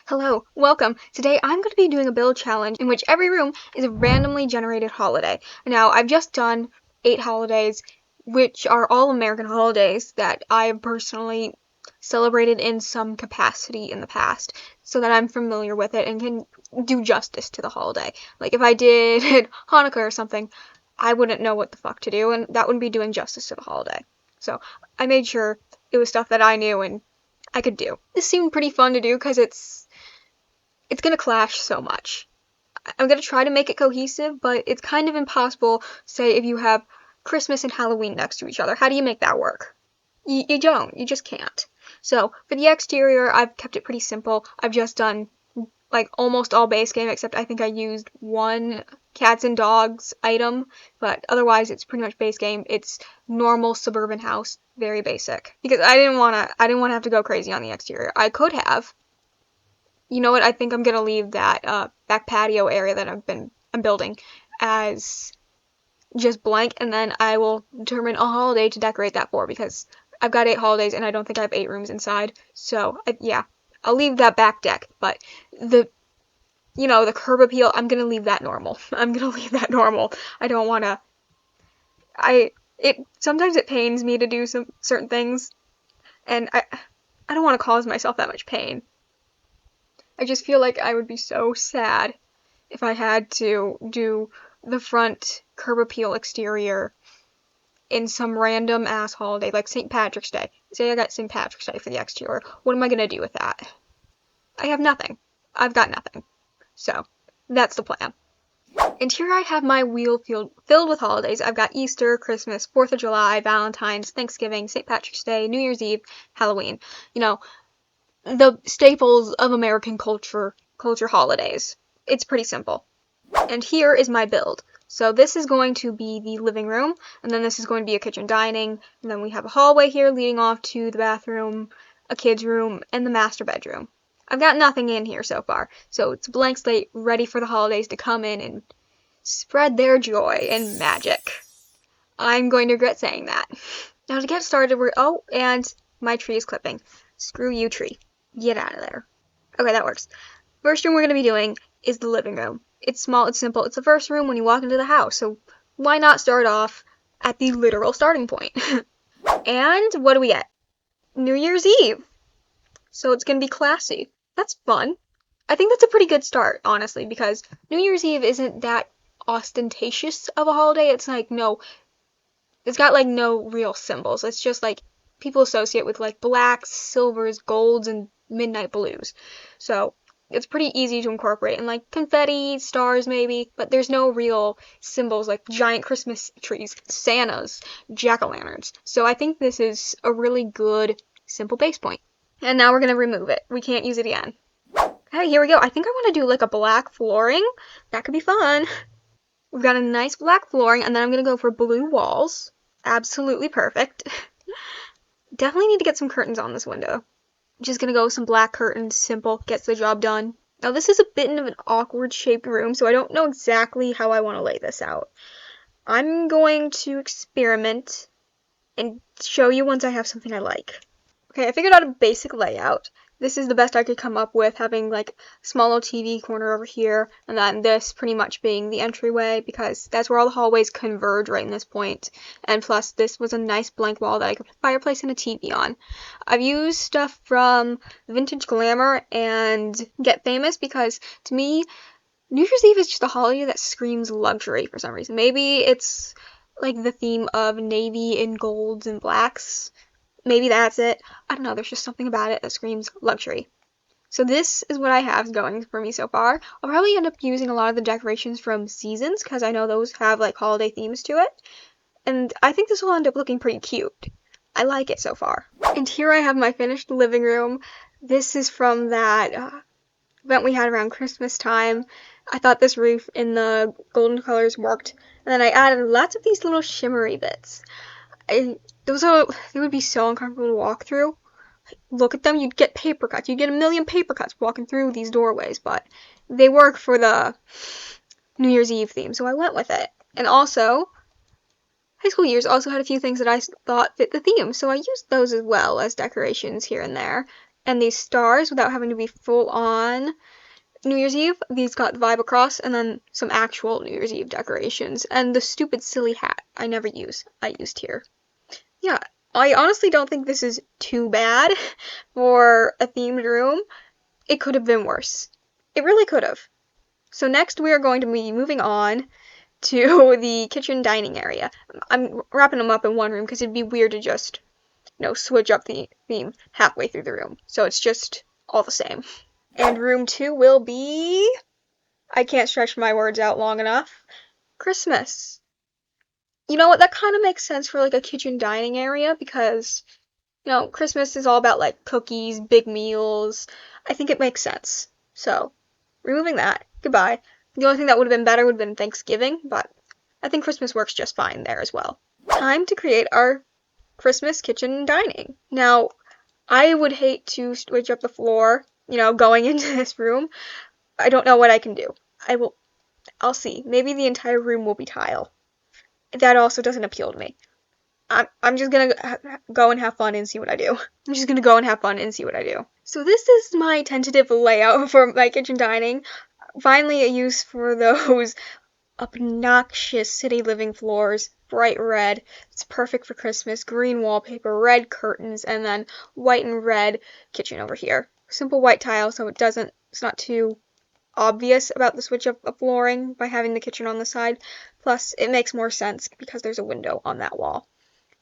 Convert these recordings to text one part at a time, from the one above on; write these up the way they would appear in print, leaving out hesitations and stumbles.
Hello, welcome. Today I'm going to be doing a build challenge in which every room is a randomly generated holiday. Now, I've just done 8 holidays, which are all American holidays that I have personally celebrated in some capacity in the past, so that I'm familiar with it and can do justice to the holiday. Like, if I did Hanukkah or something, I wouldn't know what the fuck to do, and that wouldn't be doing justice to the holiday. So, I made sure it was stuff that I knew and I could do. This seemed pretty fun to do because it's gonna clash so much. I'm gonna try to make it cohesive, but it's kind of impossible, say, if you have Christmas and Halloween next to each other. How do you make that work? You don't. You just can't. So, for the exterior, I've kept it pretty simple. I've just done, like, almost all base game, except I think I used one cats and dogs item, but otherwise it's pretty much base game. It's normal suburban house, very basic. Because I didn't wanna have to go crazy on the exterior. I could have. You know what? I think I'm gonna leave that back patio area that I'm building as just blank, and then I will determine a holiday to decorate that for, because I've got 8 holidays and I don't think I have 8 rooms inside. So yeah, I'll leave that back deck. But the curb appeal, I'm gonna leave that normal. I'm gonna leave that normal. I don't wanna. Sometimes it pains me to do some certain things, and I don't want to cause myself that much pain. I just feel like I would be so sad if I had to do the front curb appeal exterior in some random ass holiday, like St. Patrick's Day. Say I got St. Patrick's Day for the exterior. What am I gonna do with that? I have nothing. I've got nothing. So, that's the plan. And here I have my wheel filled with holidays. I've got Easter, Christmas, 4th of July, Valentine's, Thanksgiving, St. Patrick's Day, New Year's Eve, Halloween. The staples of American culture holidays. It's pretty simple. And here is my build. So this is going to be the living room, and then this is going to be a kitchen dining, and then we have a hallway here leading off to the bathroom, a kid's room, and the master bedroom. I've got nothing in here so far, so it's a blank slate, ready for the holidays to come in and spread their joy and magic. I'm going to regret saying that. Now to get started, and my tree is clipping. Screw you, tree. Get out of there. Okay, that works. First room we're going to be doing is the living room. It's small, it's simple, it's the first room when you walk into the house, so why not start off at the literal starting point? And what do we get? New Year's Eve. So it's going to be classy. That's fun. I think that's a pretty good start, honestly, because New Year's Eve isn't that ostentatious of a holiday. It's got no real symbols. It's just like people associate with like blacks, silvers, golds, and midnight blues. So it's pretty easy to incorporate, and like confetti, stars maybe, but there's no real symbols like giant Christmas trees, Santas, jack-o'-lanterns. So I think this is a really good, simple base point. And now we're going to remove it. We can't use it again. Okay, here we go. I think I want to do like a black flooring. That could be fun. We've got a nice black flooring, and then I'm going to go for blue walls. Absolutely perfect. Definitely need to get some curtains on this window. Just gonna go with some black curtains, simple, gets the job done. Now this is a bit of an awkward shaped room, so I don't know exactly how I want to lay this out. I'm going to experiment and show you once I have something I like. Okay, I figured out a basic layout. This is the best I could come up with, having like a small little TV corner over here, and then this pretty much being the entryway, because that's where all the hallways converge right in this point. And plus, this was a nice blank wall that I could put a fireplace and a TV on. I've used stuff from Vintage Glamour and Get Famous, because to me, New Year's Eve is just a holiday that screams luxury for some reason. Maybe it's like the theme of navy and golds and blacks. Maybe that's it. I don't know, there's just something about it that screams luxury. So this is what I have going for me so far. I'll probably end up using a lot of the decorations from Seasons, because I know those have like holiday themes to it. And I think this will end up looking pretty cute. I like it so far. And here I have my finished living room. This is from that event we had around Christmas time. I thought this roof in the golden colors worked. And then I added lots of these little shimmery bits. They would be so uncomfortable to walk through. Look at them, you'd get paper cuts. You'd get a million paper cuts walking through these doorways, but they work for the New Year's Eve theme, so I went with it. And also, high school years also had a few things that I thought fit the theme, so I used those as well as decorations here and there. and these stars without having to be full on New Year's Eve. These got the vibe across, and then some actual New Year's Eve decorations. And the stupid silly hat I never use, I used here. Yeah, I honestly don't think this is too bad for a themed room. It could have been worse. It really could have. So next we are going to be moving on to the kitchen dining area. I'm wrapping them up in one room because it'd be weird to just, switch up the theme halfway through the room. So it's just all the same. And room 2 will be, I can't stretch my words out long enough, Christmas. You know what, that kind of makes sense for like a kitchen dining area because, Christmas is all about like cookies, big meals. I think it makes sense. So, removing that, goodbye. The only thing that would have been better would have been Thanksgiving, but I think Christmas works just fine there as well. Time to create our Christmas kitchen dining. Now, I would hate to switch up the floor, going into this room. I don't know what I can do. I'll see. Maybe the entire room will be tile. That also doesn't appeal to me. I'm just gonna go and have fun and see what I do. So this is my tentative layout for my kitchen dining. Finally a use for those obnoxious city living floors. Bright red. It's perfect for Christmas. Green wallpaper, red curtains, and then white and red kitchen over here. Simple white tile so it's not too obvious about the switch of flooring by having the kitchen on the side. Plus, it makes more sense because there's a window on that wall.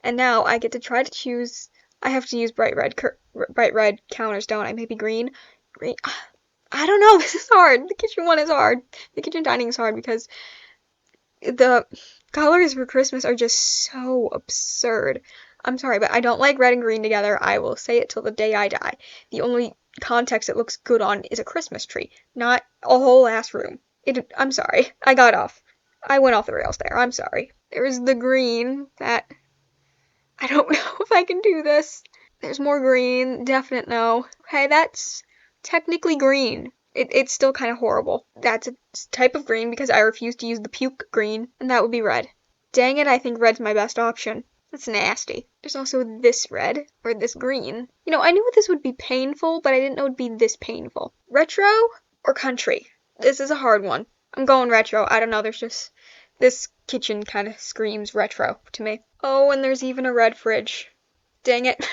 And now I get to try to choose. I have to use bright red counters, don't I? Maybe green. Green. I don't know. This is hard. The kitchen one is hard. The kitchen dining is hard because the colors for Christmas are just so absurd. I'm sorry, but I don't like red and green together. I will say it till the day I die. The only context it looks good on is a Christmas tree, not a whole ass room. I'm sorry. I went off the rails there. I'm sorry. There's the green that I don't know if I can do this. There's more green. Definite no. Okay, that's technically green. It's still kind of horrible. That's a type of green because I refuse to use the puke green, and that would be red. Dang it, I think red's my best option. That's nasty. There's also this red, or this green. I knew this would be painful, but I didn't know it would be this painful. Retro or country? This is a hard one. I'm going retro. I don't know, there's just, this kitchen kind of screams retro to me. Oh, and there's even a red fridge. Dang it.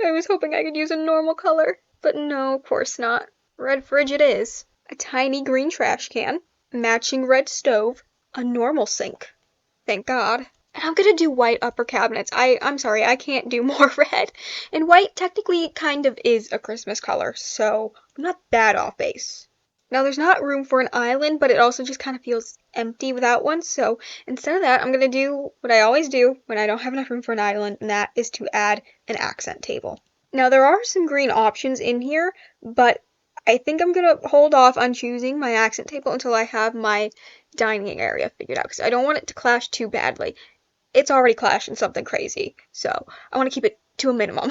I was hoping I could use a normal color, but no, of course not. Red fridge it is. A tiny green trash can, matching red stove, a normal sink. Thank God. And I'm gonna do white upper cabinets. I'm sorry, I can't do more red. And white technically kind of is a Christmas color, so I'm not that off base. Now there's not room for an island, but it also just kind of feels empty without one, so instead of that, I'm gonna do what I always do when I don't have enough room for an island, and that is to add an accent table. Now there are some green options in here, but I think I'm gonna hold off on choosing my accent table until I have my dining area figured out, because I don't want it to clash too badly. It's already clashing something crazy, so I want to keep it to a minimum.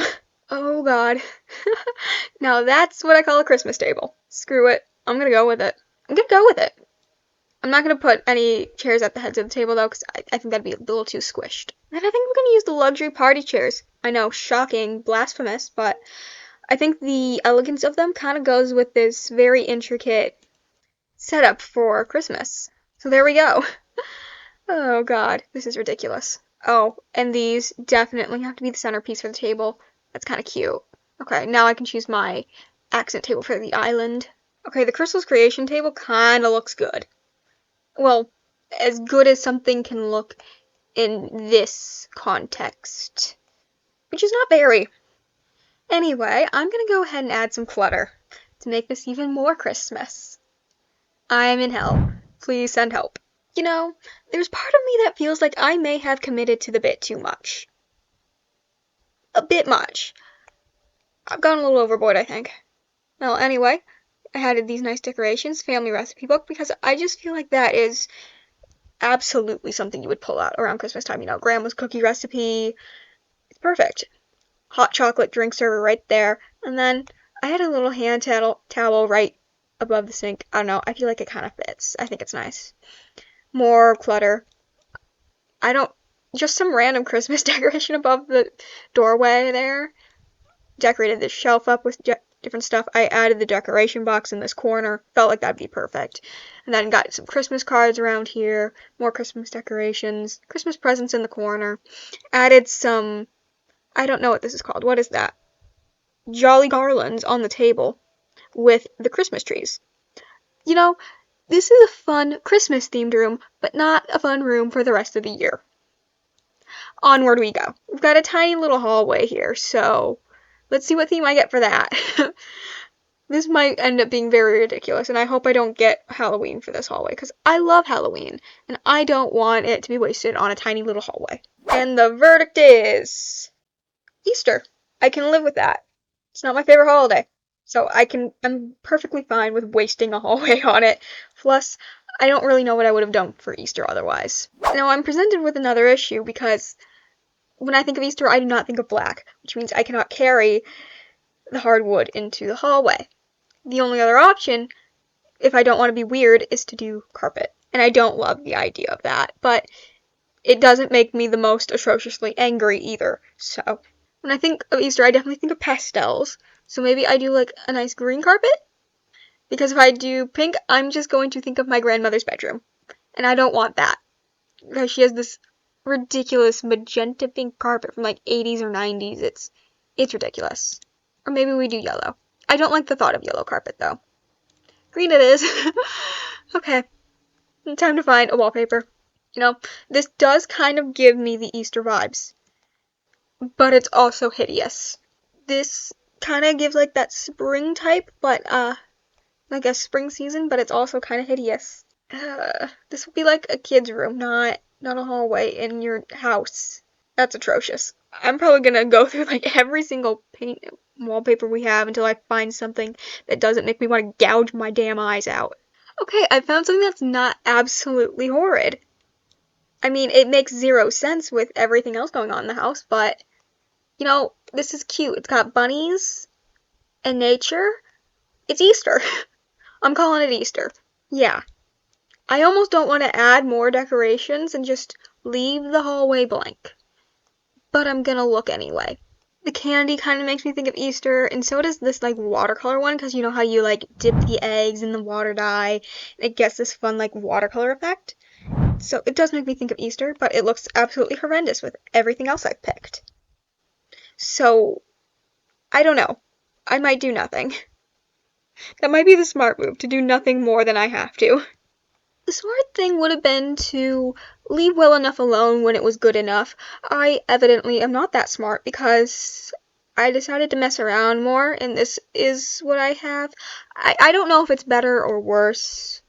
Oh god. Now that's what I call a Christmas table. Screw it. I'm gonna go with it. I'm not gonna put any chairs at the heads of the table though, because I think that'd be a little too squished. And I think I'm gonna use the luxury party chairs. I know, shocking, blasphemous, but I think the elegance of them kind of goes with this very intricate setup for Christmas. So there we go. Oh god, this is ridiculous. Oh, and these definitely have to be the centerpiece for the table. That's kind of cute. Okay, now I can choose my accent table for the island. Okay, the Crystal's Creation table kind of looks good. Well, as good as something can look in this context, which is not very. Anyway, I'm gonna go ahead and add some clutter to make this even more Christmas. I'm in hell. Please send help. There's part of me that feels like I may have committed to the bit too much. A bit much. I've gone a little overboard, I think. Well, anyway, I added these nice decorations, family recipe book, because I just feel like that is absolutely something you would pull out around Christmas time. Grandma's cookie recipe. It's perfect. Hot chocolate drink server right there. And then I had a little hand towel right above the sink. I don't know. I feel like it kind of fits. I think it's nice. More clutter. Just some random Christmas decoration above the doorway there. decorated this shelf up with different stuff. I added the decoration box in this corner. Felt like that'd be perfect. And then got some Christmas cards around here, more Christmas decorations, Christmas presents in the corner. Added some, I don't know what this is called. What is that? Jolly garlands on the table with the Christmas trees. You know, this is a fun Christmas themed room, but not a fun room for the rest of the year. Onward we go. We've got a tiny little hallway here, so let's see what theme I get for that. This might end up being very ridiculous, and I hope I don't get Halloween for this hallway, because I love Halloween, and I don't want it to be wasted on a tiny little hallway. And the verdict is Easter. I can live with that. It's not my favorite holiday, so I'm perfectly fine with wasting a hallway on it. Plus, I don't really know what I would have done for Easter otherwise. Now, I'm presented with another issue because when I think of Easter, I do not think of black, which means I cannot carry the hardwood into the hallway. The only other option, if I don't want to be weird, is to do carpet. And I don't love the idea of that, but it doesn't make me the most atrociously angry either. So, when I think of Easter, I definitely think of pastels. So maybe I do like a nice green carpet? Because if I do pink, I'm just going to think of my grandmother's bedroom. And I don't want that. Because she has this ridiculous magenta pink carpet from like 80s or 90s. It's ridiculous. Or maybe we do yellow. I don't like the thought of yellow carpet though. Green it is. Okay. Time to find a wallpaper. You know, this does kind of give me the Easter vibes. But it's also hideous. This kind of gives like that spring type, but like a spring season, but it's also kind of hideous. This would be like a kid's room, not a hallway in your house. That's atrocious. I'm probably gonna go through like every single paint wallpaper we have until I find something that doesn't make me want to gouge my damn eyes out. Okay, I found something that's not absolutely horrid. I mean, it makes zero sense with everything else going on in the house, but, you know, this is cute. It's got bunnies and nature. It's Easter. I'm calling it Easter. Yeah. I almost don't want to add more decorations and just leave the hallway blank. But I'm gonna look anyway. The candy kind of makes me think of Easter, and so does this, like, watercolor one, because you know how you, like, dip the eggs in the water dye, and it gets this fun, like, watercolor effect? So it does make me think of Easter, but it looks absolutely horrendous with everything else I've picked. So, I don't know. I might do nothing. That might be the smart move, to do nothing more than I have to. The smart thing would have been to leave well enough alone when it was good enough. I evidently am not that smart because I decided to mess around more, and this is what I have. I don't know if it's better or worse.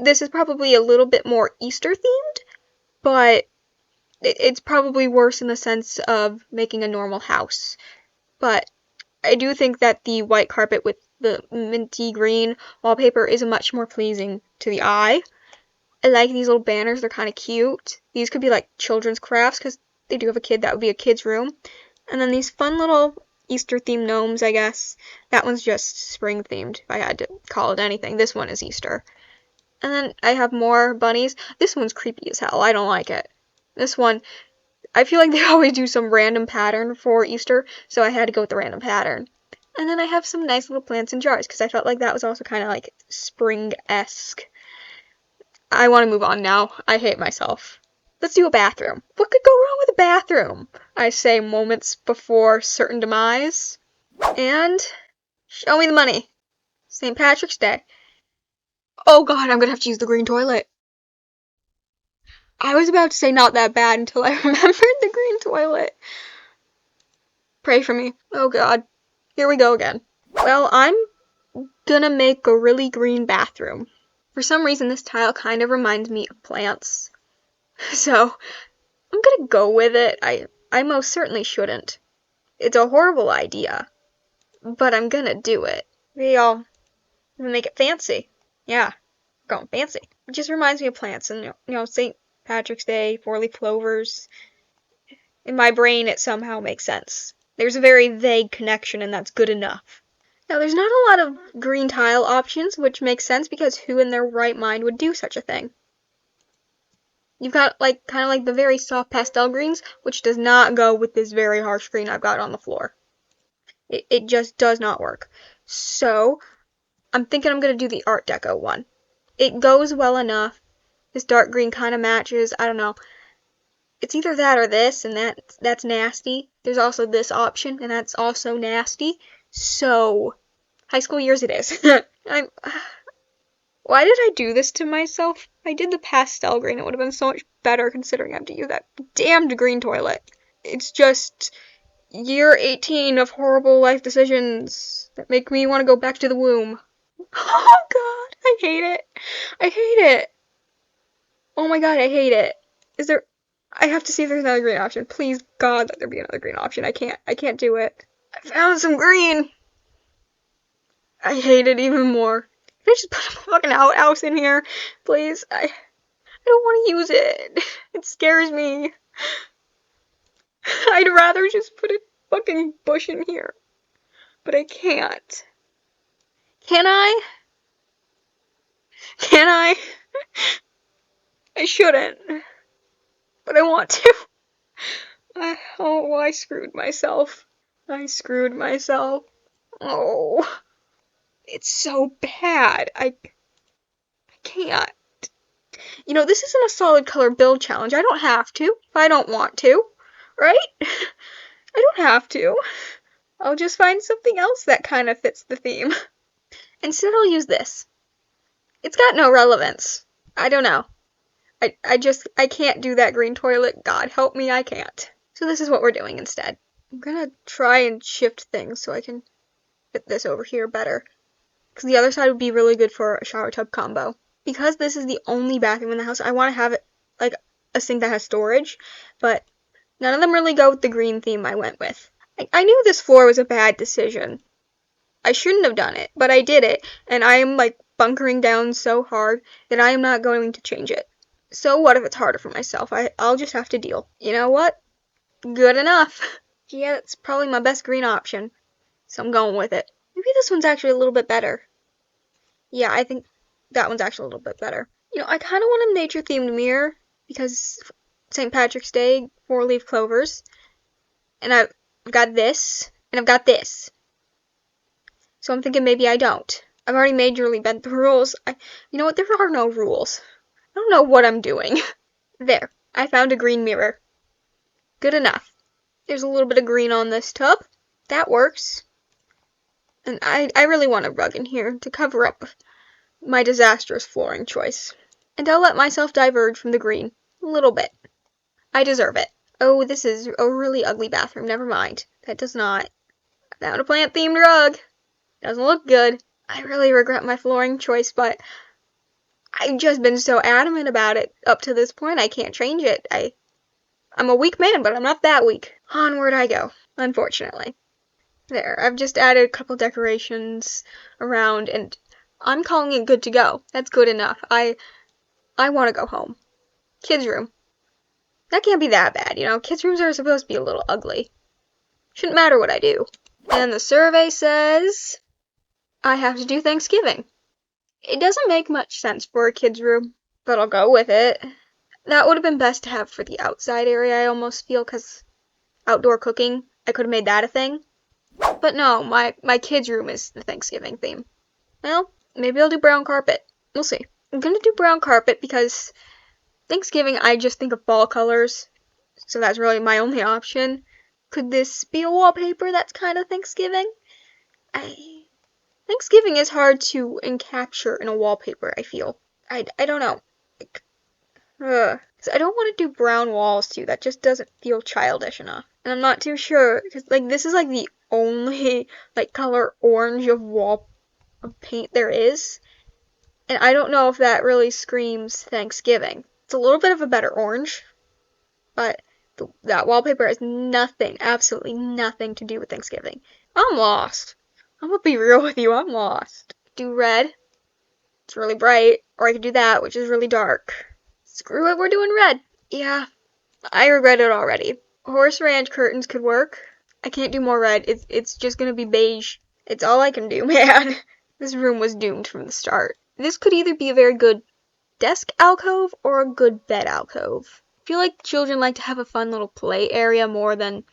This is probably a little bit more Easter themed, but it's probably worse in the sense of making a normal house. But I do think that the white carpet with the minty green wallpaper is much more pleasing to the eye. I like these little banners. They're kind of cute. These could be like children's crafts because they do have a kid. That would be a kid's room. And then these fun little Easter-themed gnomes, I guess. That one's just spring-themed, if I had to call it anything. This one is Easter. And then I have more bunnies. This one's creepy as hell. I don't like it. This one, I feel like they always do some random pattern for Easter, so I had to go with the random pattern. And then I have some nice little plants in jars because I felt like that was also kind of like spring-esque. I want to move on now. I hate myself. Let's do a bathroom. What could go wrong with a bathroom? I say moments before certain demise. And show me the money. St. Patrick's Day. Oh god, I'm gonna have to use the green toilet. I was about to say not that bad until I remembered the green toilet. Pray for me. Oh god. Here we go again. Well, I'm gonna make a really green bathroom. For some reason, this tile kind of reminds me of plants. So, I'm gonna go with it. I most certainly shouldn't. It's a horrible idea. But I'm gonna do it. Maybe I'll make it fancy. Yeah, going fancy. It just reminds me of plants and, St. Patrick's Day, four-leaf clovers. In my brain, it somehow makes sense. There's a very vague connection, and that's good enough. Now, there's not a lot of green tile options, which makes sense because who in their right mind would do such a thing? You've got, kind of like the very soft pastel greens, which does not go with this very harsh green I've got on the floor. It just does not work. So I'm thinking I'm going to do the Art Deco one. It goes well enough. This dark green kind of matches. I don't know. It's either that or this, and that's nasty. There's also this option, and that's also nasty. So, high school years it is. I'm. Why did I do this to myself? I did the pastel green. It would have been so much better considering I have to use that damned green toilet. It's just year 18 of horrible life decisions that make me want to go back to the womb. Oh god, I hate it. I hate it. Oh my god, I hate it. Is there... I have to see if there's another green option. Please, God, let there be another green option. I can't do it. I found some green. I hate it even more. Can I just put a fucking outhouse in here? Please, I don't want to use it. It scares me. I'd rather just put a fucking bush in here. But I can't. Can I? Can I? I shouldn't. But I want to. Oh, I screwed myself. I screwed myself. Oh, it's so bad. I can't. You know, this isn't a solid color build challenge. I don't have to if I don't want to, right? I don't have to. I'll just find something else that kind of fits the theme. Instead, I'll use this. It's got no relevance. I don't know. I can't do that green toilet. God help me, I can't. So this is what we're doing instead. I'm gonna try and shift things so I can fit this over here better. Because the other side would be really good for a shower tub combo. Because this is the only bathroom in the house, I want to have it like a sink that has storage. But none of them really go with the green theme I went with. I knew this floor was a bad decision. I shouldn't have done it, but I did it. And I am like bunkering down so hard that I am not going to change it. So what if it's harder for myself? I'll just have to deal. You know what? Good enough. Yeah, it's probably my best green option. So I'm going with it. Maybe this one's actually a little bit better. Yeah, I think that one's actually a little bit better. You know, I kind of want a nature-themed mirror because St. Patrick's Day, 4-leaf clovers. And I've got this, and I've got this. So I'm thinking maybe I don't. I've already majorly bent the rules. You know what? There are no rules. I don't know what I'm doing. There. I found a green mirror. Good enough. There's a little bit of green on this tub. That works. And I really want a rug in here to cover up my disastrous flooring choice. And I'll let myself diverge from the green. A little bit. I deserve it. Oh, this is a really ugly bathroom. Never mind. That does not. I found a plant-themed rug. Doesn't look good. I really regret my flooring choice, but I've just been so adamant about it up to this point. I can't change it. I'm a weak man, but I'm not that weak. Onward I go, unfortunately. There, I've just added a couple decorations around, and I'm calling it good to go. That's good enough. I want to go home. Kids' room. That can't be that bad, you know? Kids' rooms are supposed to be a little ugly. Shouldn't matter what I do. And the survey says I have to do Thanksgiving. It doesn't make much sense for a kid's room, but I'll go with it. That would have been best to have for the outside area, I almost feel, because outdoor cooking, I could have made that a thing. But no, my kid's room is the Thanksgiving theme. Well, maybe I'll do brown carpet. We'll see. I'm gonna do brown carpet because Thanksgiving, I just think of fall colors, so that's really my only option. Could this be a wallpaper that's kind of Thanksgiving? Thanksgiving is hard to encapture in a wallpaper, I feel. I don't know. I don't want to do brown walls, too. That just doesn't feel childish enough. And I'm not too sure, because, this is, the only, color orange of paint there is. And I don't know if that really screams Thanksgiving. It's a little bit of a better orange, but that wallpaper has nothing, absolutely nothing to do with Thanksgiving. I'm lost. I'm gonna be real with you, I'm lost. Do red. It's really bright. Or I could do that, which is really dark. Screw it, we're doing red. Yeah, I regret it already. Horse ranch curtains could work. I can't do more red. It's just gonna be beige. It's all I can do, man. This room was doomed from the start. This could either be a very good desk alcove or a good bed alcove. I feel like children like to have a fun little play area more than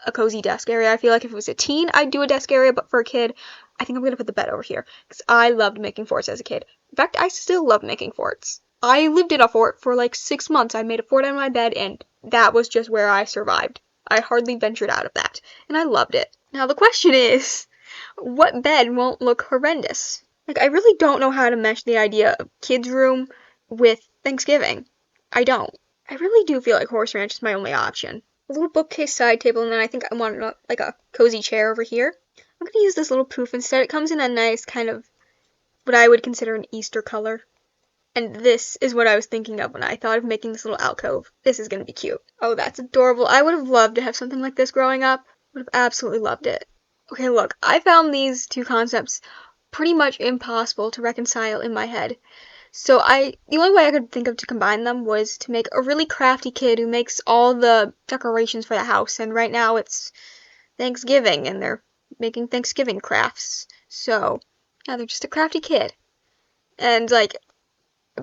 a cozy desk area. I feel like if it was a teen, I'd do a desk area, but for a kid, I think I'm gonna put the bed over here because I loved making forts as a kid. In fact, I still love making forts. I lived in a fort for like 6 months. I made a fort out of my bed, and that was just where I survived. I hardly ventured out of that, and I loved it. Now the question is, what bed won't look horrendous? Like, I really don't know how to mesh the idea of kids' room with Thanksgiving. I don't. I really do feel like horse ranch is my only option. A little bookcase side table, and then I think I want like a cozy chair over here. I'm gonna use this little poof instead. It comes in a nice kind of what I would consider an Easter color. And this is what I was thinking of when I thought of making this little alcove. This is gonna be cute. Oh, that's adorable. I would have loved to have something like this growing up. Would have absolutely loved it. Okay, look, I found these two concepts pretty much impossible to reconcile in my head. So the only way I could think of to combine them was to make a really crafty kid who makes all the decorations for the house. And right now it's Thanksgiving and they're making Thanksgiving crafts. So, yeah, they're just a crafty kid. And like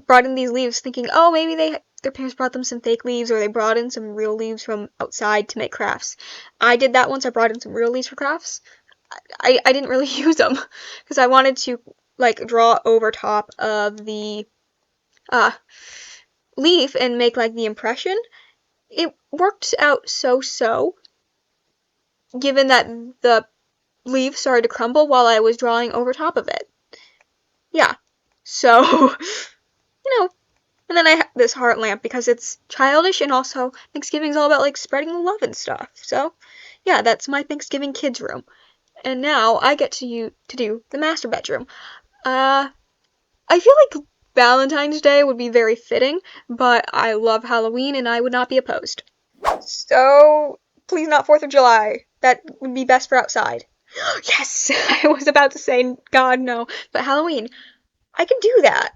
brought in these leaves thinking, oh, maybe their parents brought them some fake leaves or they brought in some real leaves from outside to make crafts. I did that once. I brought in some real leaves for crafts. I didn't really use them because I wanted to like draw over top of the leaf and make like the impression. It worked out so, given that the leaf started to crumble while I was drawing over top of it. Yeah, so, and then I have this heart lamp because it's childish and also Thanksgiving's all about like spreading love and stuff. So, yeah, that's my Thanksgiving kids room. And now I get to do the master bedroom. I feel like Valentine's Day would be very fitting, but I love Halloween and I would not be opposed. So, please not 4th of July. That would be best for outside. Yes! I was about to say, God, no. But Halloween. I can do that.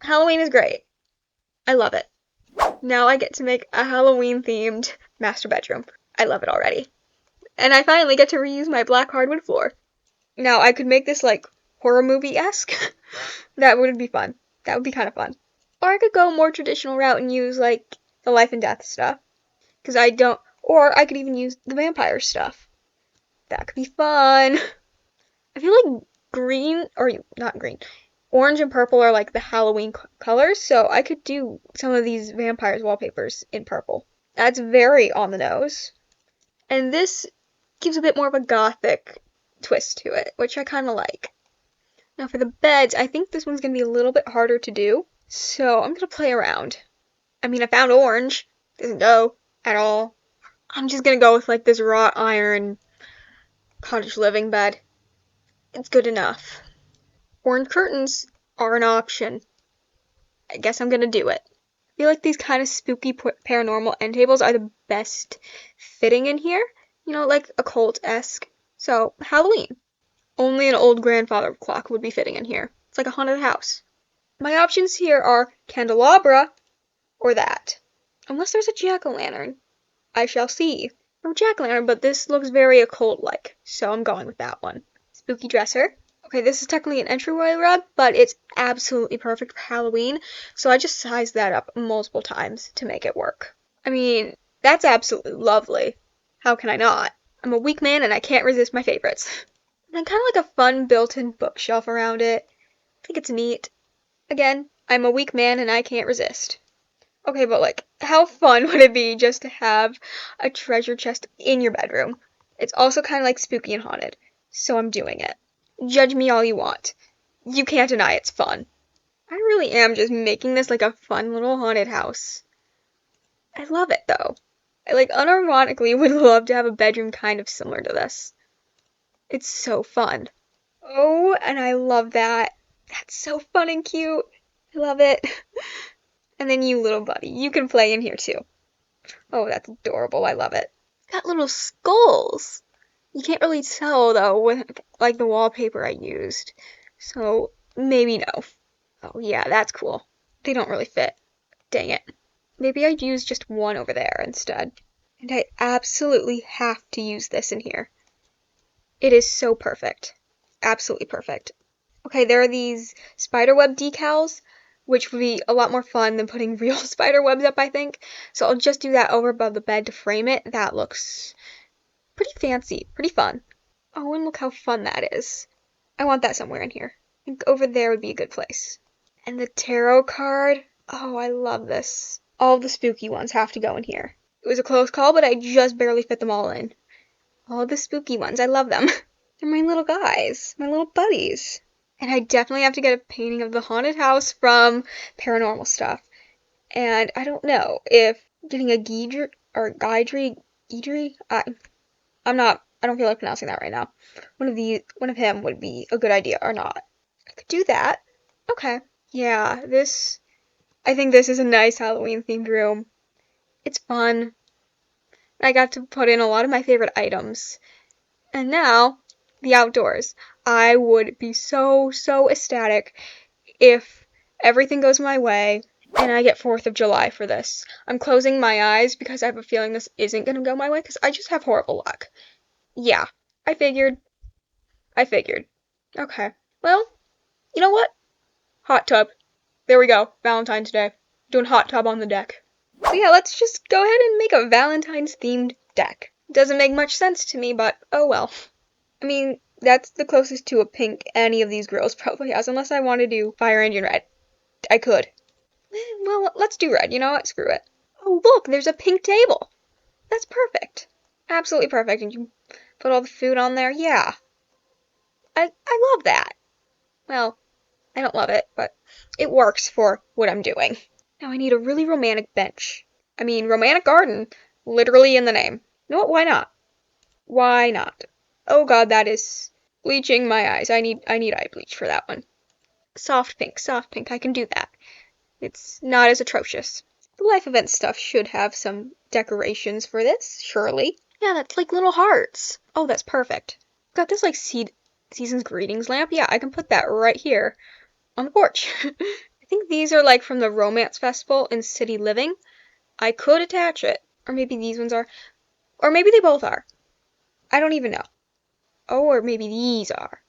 Halloween is great. I love it. Now I get to make a Halloween-themed master bedroom. I love it already. And I finally get to reuse my black hardwood floor. Now, I could make this, like, horror movie-esque. That would be fun. That would be kind of fun. Or I could go a more traditional route and use, like, the life and death stuff. Because I don't... Or I could even use the vampire stuff. That could be fun. I feel like green... Or, not green. Orange and purple are, like, the Halloween colors. So I could do some of these vampires wallpapers in purple. That's very on the nose. And this gives a bit more of a gothic twist to it, which I kind of like. Now for the beds, I think this one's going to be a little bit harder to do, so I'm going to play around. I mean, I found orange. Doesn't go at all. I'm just going to go with like this wrought iron cottage living bed. It's good enough. Orange curtains are an option. I guess I'm going to do it. I feel like these kind of spooky paranormal end tables are the best fitting in here. You know, like occult-esque. So, Halloween. Only an old grandfather clock would be fitting in here. It's like a haunted house. My options here are candelabra or that. Unless there's a jack-o'-lantern. I shall see. No jack-o'-lantern, but this looks very occult-like, so I'm going with that one. Spooky dresser. Okay, this is technically an entryway rug, but it's absolutely perfect for Halloween, so I just sized that up multiple times to make it work. I mean, that's absolutely lovely. How can I not? I'm a weak man and I can't resist my favorites. And kind of like a fun built-in bookshelf around it. I think it's neat. Again, I'm a weak man and I can't resist. Okay, but like, how fun would it be just to have a treasure chest in your bedroom? It's also kind of like spooky and haunted, so I'm doing it. Judge me all you want. You can't deny it's fun. I really am just making this like a fun little haunted house. I love it though. I like unironically would love to have a bedroom kind of similar to this. It's so fun. Oh, and I love that. That's so fun and cute. I love it. And then you little buddy, you can play in here too. Oh, that's adorable. I love it. It's got little skulls. You can't really tell though with like the wallpaper I used. So maybe no. Oh yeah, that's cool. They don't really fit. Dang it. Maybe I'd use just one over there instead. And I absolutely have to use this in here. It is so perfect. Absolutely perfect. Okay, there are these spiderweb decals, which would be a lot more fun than putting real spider webs up, I think. So I'll just do that over above the bed to frame it. That looks pretty fancy, pretty fun. Oh, and look how fun that is. I want that somewhere in here. I think over there would be a good place. And the tarot card. Oh, I love this. All the spooky ones have to go in here. It was a close call, but I just barely fit them all in. All the spooky ones, I love them. They're my little guys, my little buddies. And I definitely have to get a painting of the haunted house from Paranormal Stuff. And I don't know if getting a Guidry or Guidry, I don't feel like pronouncing that right now. One of him would be a good idea or not. I could do that. Okay. Yeah, I think this is a nice Halloween themed room. It's fun. I got to put in a lot of my favorite items. And now, the outdoors. I would be so ecstatic if everything goes my way and I get 4th of July for this. I'm closing my eyes because I have a feeling this isn't going to go my way because I just have horrible luck. Yeah, I figured. Okay. Well, you know what? Hot tub. There we go. Valentine's Day. Doing hot tub on the deck. So yeah, let's just go ahead and make a Valentine's themed deck. Doesn't make much sense to me, but oh well. I mean, that's the closest to a pink any of these girls probably has, unless I want to do Fire Engine Red. I could. Well, let's do red. You know what? Screw it. Oh, look, there's a pink table. That's perfect. Absolutely perfect. And you put all the food on there. Yeah. I love that. Well, I don't love it, but it works for what I'm doing. Now I need a really romantic bench. I mean, romantic garden, literally in the name. You know what? Why not? Why not? Oh god, that is bleaching my eyes. I need eye bleach for that one. Soft pink, I can do that. It's not as atrocious. The life event stuff should have some decorations for this, surely. Yeah, that's like little hearts. Oh, that's perfect. Got this like season's greetings lamp. Yeah, I can put that right here on the porch. I think these are like from the Romance Festival in City Living. I could attach it. Or maybe these ones are. Or maybe they both are. I don't even know. Oh, or maybe these are.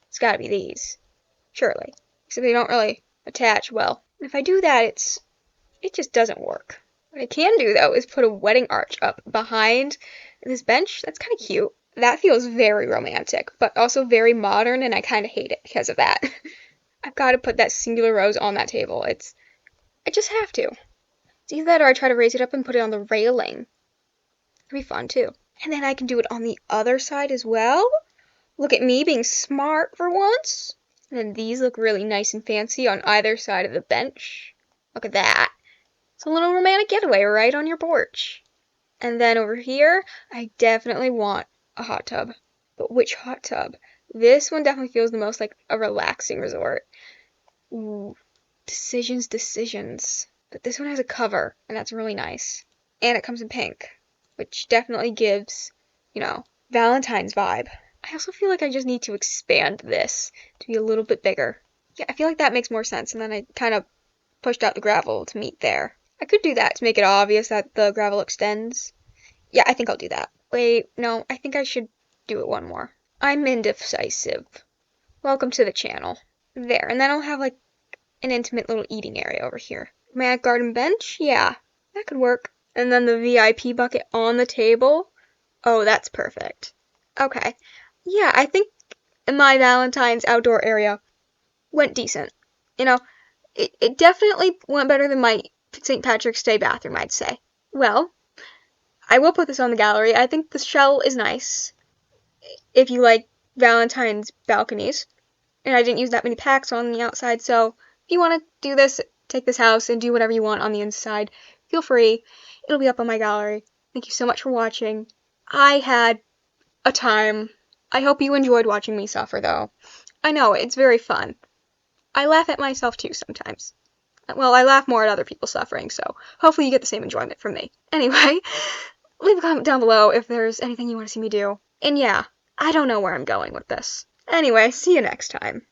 It's gotta be these. Surely. Except they don't really attach well. And if I do that, it just doesn't work. What I can do, though, is put a wedding arch up behind this bench. That's kind of cute. That feels very romantic, but also very modern, and I kind of hate it because of that. I've got to put that singular rose on that table. I just have to. It's either that or I try to raise it up and put it on the railing. That'd be fun, too. And then I can do it on the other side as well. Look at me being smart for once. And then these look really nice and fancy on either side of the bench. Look at that. It's a little romantic getaway right on your porch. And then over here, I definitely want a hot tub. But which hot tub? This one definitely feels the most like a relaxing resort. Ooh, decisions. But this one has a cover, and that's really nice. And it comes in pink, which definitely gives, Valentine's vibe. I also feel like I just need to expand this to be a little bit bigger. Yeah, I feel like that makes more sense, and then I kind of pushed out the gravel to meet there. I could do that to make it obvious that the gravel extends. Yeah, I think I'll do that. Wait, no, I think I should do it one more. I'm indecisive. Welcome to the channel. There, and then I'll have like an intimate little eating area over here. Romantic garden bench? Yeah, that could work. And then the VIP bucket on the table? Oh, that's perfect. Okay. Yeah, I think my Valentine's outdoor area went decent. It definitely went better than my St. Patrick's Day bathroom, I'd say. Well, I will put this on the gallery. I think the shell is nice. If you like Valentine's balconies. And I didn't use that many packs on the outside, so if you want to do this, take this house and do whatever you want on the inside, feel free. It'll be up on my gallery. Thank you so much for watching. I had a time. I hope you enjoyed watching me suffer, though. I know, it's very fun. I laugh at myself, too, sometimes. Well, I laugh more at other people suffering, so hopefully you get the same enjoyment from me. Anyway, leave a comment down below if there's anything you want to see me do. And yeah, I don't know where I'm going with this. Anyway, see you next time.